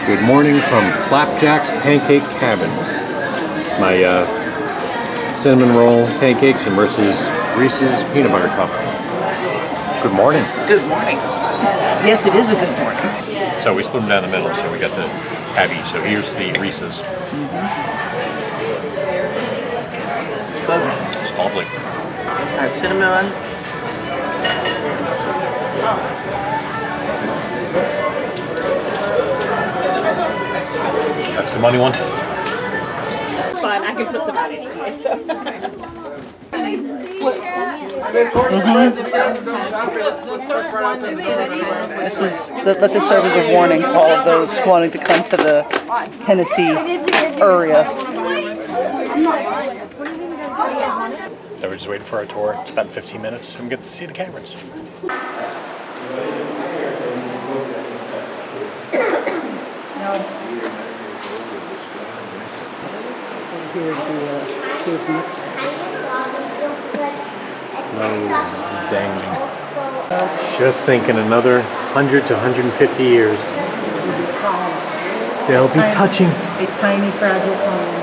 Good morning from Flapjack's Pancake Cabin. My cinnamon roll pancakes and versus Reese's peanut butter cup. Good morning. Good morning. Yes, it is a good morning. So we split them down the middle, so we got the half each. So here's the Reese's. It's lovely. All right, cinnamon. That's the money one. It's fine. I can put some out anyway. So. This is let this serve as a warning to all of those wanting to come to the Tennessee area. So we're just waiting for our tour. It's about 15 minutes, and we get to see the caverns. Here's the casements. Oh, dang. Just thinking another 100 to 150 years. They'll be touching. A tiny, fragile colony.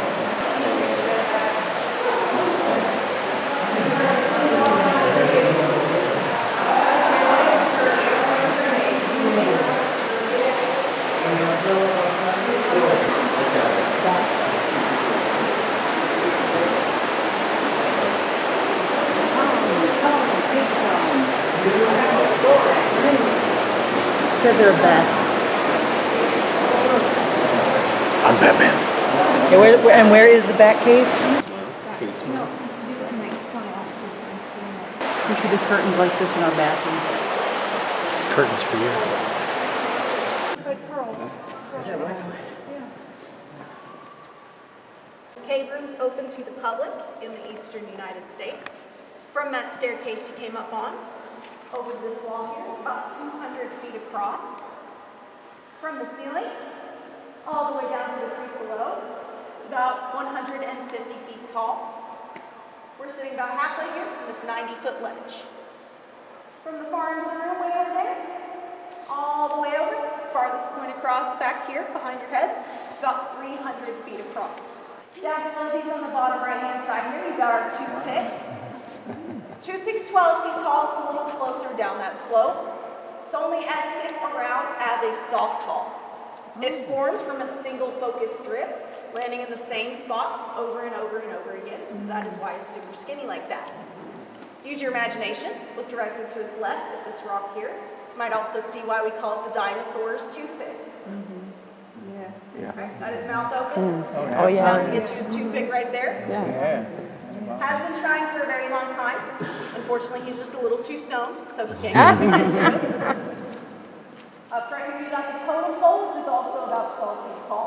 Said they're bats. I'm Batman. Yeah, where is the bat cave? We should do curtains like this in our bathroom. It's curtains for you. It's like pearls. Caverns open to the public in the eastern United States. From that staircase you came up on, over this wall here, it's about 200 feet across. From the ceiling, all the way down to the creek below, it's about 150 feet tall. We're sitting about halfway here from this 90-foot ledge. From the far end of the room, way over there, all the way over, farthest point across back here behind your heads, it's about 300 feet across. Down below these on the bottom right-hand side here, you've got our toothpick. Toothpick's 12 feet tall, it's a little closer down that slope. It's only as thick around as a softball. It formed from a single focus strip, landing in the same spot over and over and over again. So that is why it's super skinny like that. Use your imagination, look directly to its left at this rock here. You might also see why we call it the dinosaur's toothpick. Right, got his mouth open. Oh yeah. About to get to his toothpick right there. Has been trying for a very long time. Unfortunately, he's just a little too stoned, so he can't get to it. Up front here, you got the totem pole, which is also about 12 feet tall.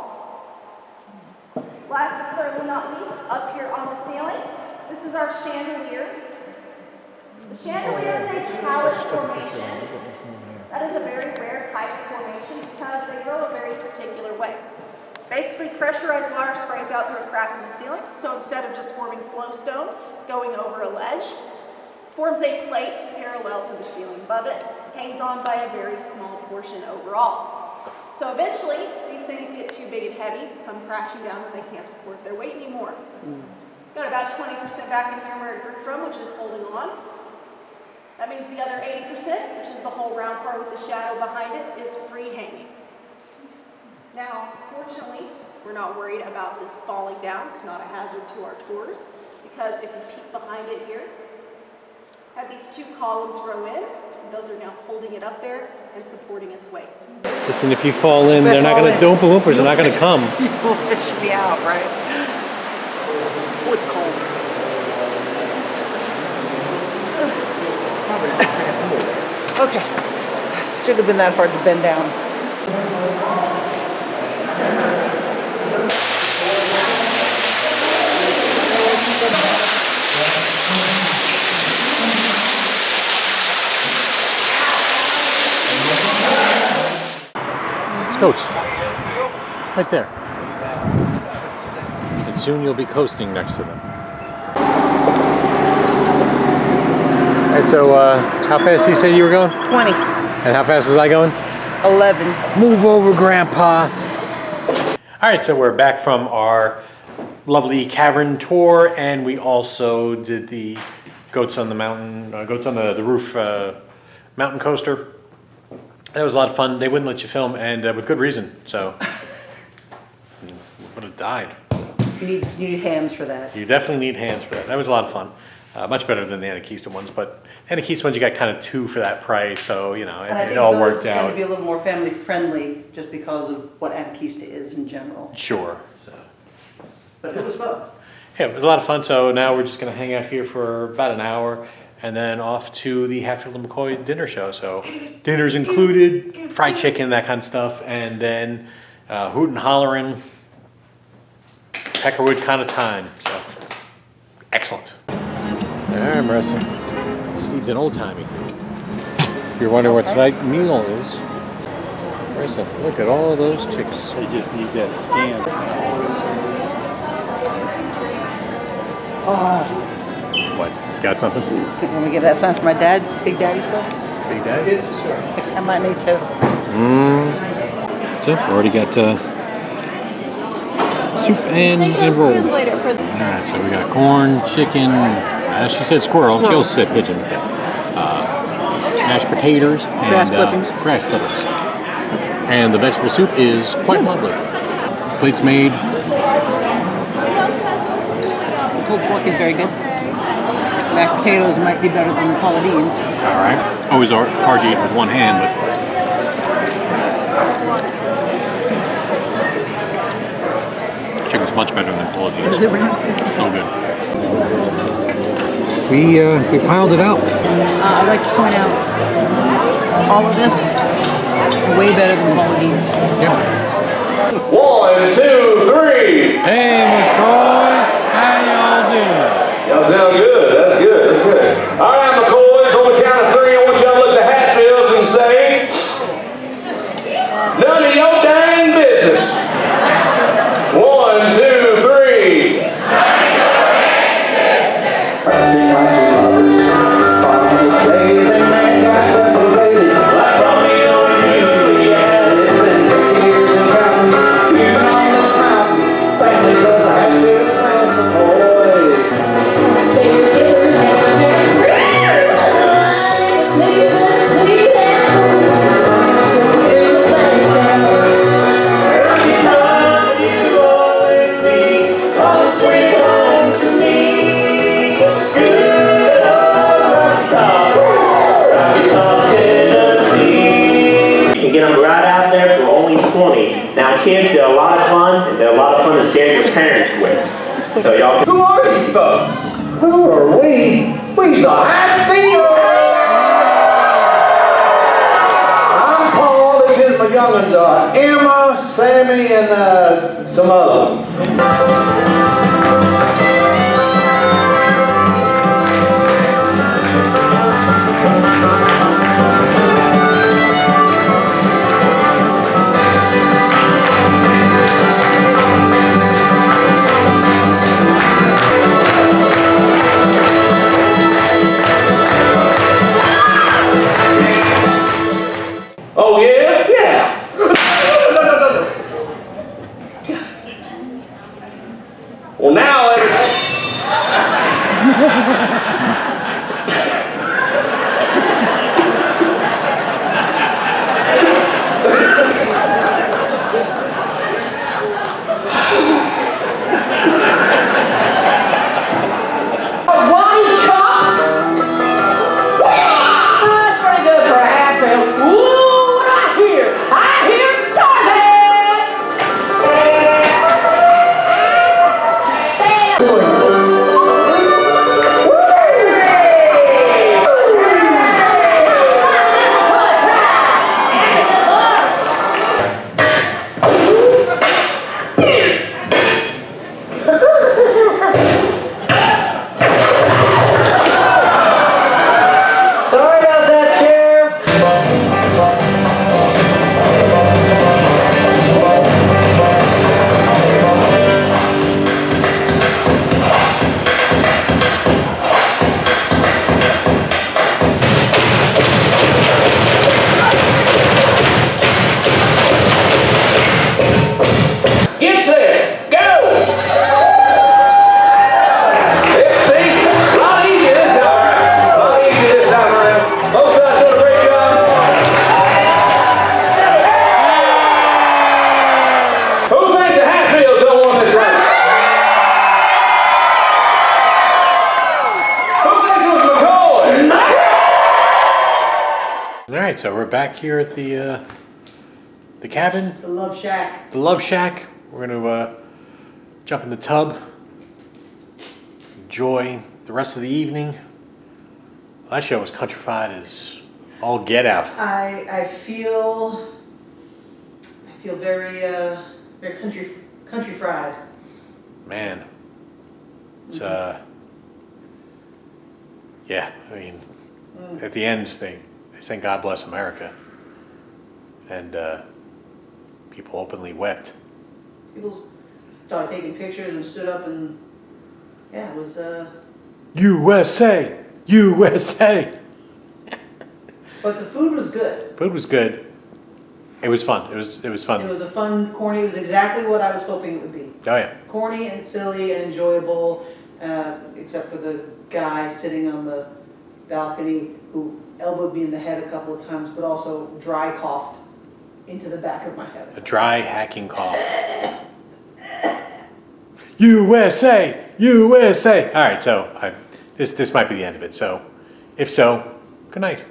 Last but certainly not least, up here on the ceiling, this is our chandelier. The chandelier is a pallet formation. That is a very rare type of formation because they grow a very particular way. Basically, pressurized water sprays out through a crack in the ceiling, so instead of just forming flowstone going over a ledge, forms a plate parallel to the ceiling above it, hangs on by a very small portion overall. So eventually, these things get too big and heavy, come crashing down because they can't support their weight anymore. Got about 20% back in here where it grew from, which is holding on. That means the other 80%, which is the whole round part with the shadow behind it, is free hanging. Now, fortunately, we're not worried about this falling down. It's not a hazard to our tours because if you peek behind it here, have these two columns row in, and those are now holding it up there and supporting its weight. Listen, if you fall in, they're not going to, the Oompa Loompas are not going to come. You will fish me out, right? Oh, it's cold. Okay. Should have been that hard to bend down. It's goats. Right there. And soon you'll be coasting next to them. Alright, so how fast did you say you were going? 20. And how fast was I going? 11. Move over, Grandpa. All right, so we're back from our lovely cavern tour, and we also did the goats on the mountain, goats on the roof mountain coaster. That was a lot of fun. They wouldn't let you film, and with good reason. So would have died. You need hands for that. You definitely need hands for that. That was a lot of fun. Much better than the Anakeesta ones, but Anakeesta ones you got kind of 2 for that price, so you know it all worked out. Going to be a little more family friendly just because of what Anakeesta is in general. Sure. So. But it was fun. Yeah, it was a lot of fun. So now we're just going to hang out here for about an hour, and then off to the Hatfield and McCoys dinner show. So dinner's included, fried chicken, that kind of stuff, and then hoot and hollering, Peckerwood kind of time. So excellent. All right, Marissa. Steve's an old timey. If you're wondering what tonight's meal is, Marissa, look at all of those chickens. They just need that scan. What? Got something? Let me give that sign for my dad, Big Daddy's place. Big Daddy? I might need to. So, already got soup and roll. Alright, so we got corn, chicken, as she said squirrel, she'll say pigeon. Mashed potatoes and Grass clippings. Grass clippings. And the vegetable soup is quite lovely. Plate's made. Pulled pork is very good. Mashed potatoes might be better than Paula Dean's. Alright. Always hard to eat with one hand, but chicken's much better than Paula Dean's. Is it really? So good. We piled it out. I'd like to point out all of this way better than Paula Dean's. Yeah. 1, 2, 3. Hey, McCoys, how y'all doing? Y'all sound good. That's good. That's good. All right, McCoys, on the count of 3, I want y'all to look at the Hatfields and say, none of your dang business. 1, 2, 3. Kids, they're a lot of fun, and they're a lot of fun to scare your parents with. So y'all. Who are these folks? Who are we? We's the Hatfield. I'm Paul. This is my young'uns, Emma, Sammy, and some other ones. Oh, yeah? Yeah. Well, now everything. right, so we're back here at the cabin, The Love Shack. the Love Shack. We're gonna jump in the tub, enjoy the rest of the evening. Last show was countrified as all get out. I feel very very country fried. Man, it's yeah. I mean, at the end they sang "God Bless America," and people openly wept. People started taking pictures and stood up and yeah, it was USA, USA. but the food was good. Food was good. It was fun. It was fun. It was a fun, corny, it was exactly what I was hoping it would be. Oh yeah. Corny and silly and enjoyable, except for the guy sitting on the balcony who elbowed me in the head a couple of times, but also dry coughed into the back of my head. A dry hacking cough. USA, USA. All right, so this might be the end of it. So, if so, good night.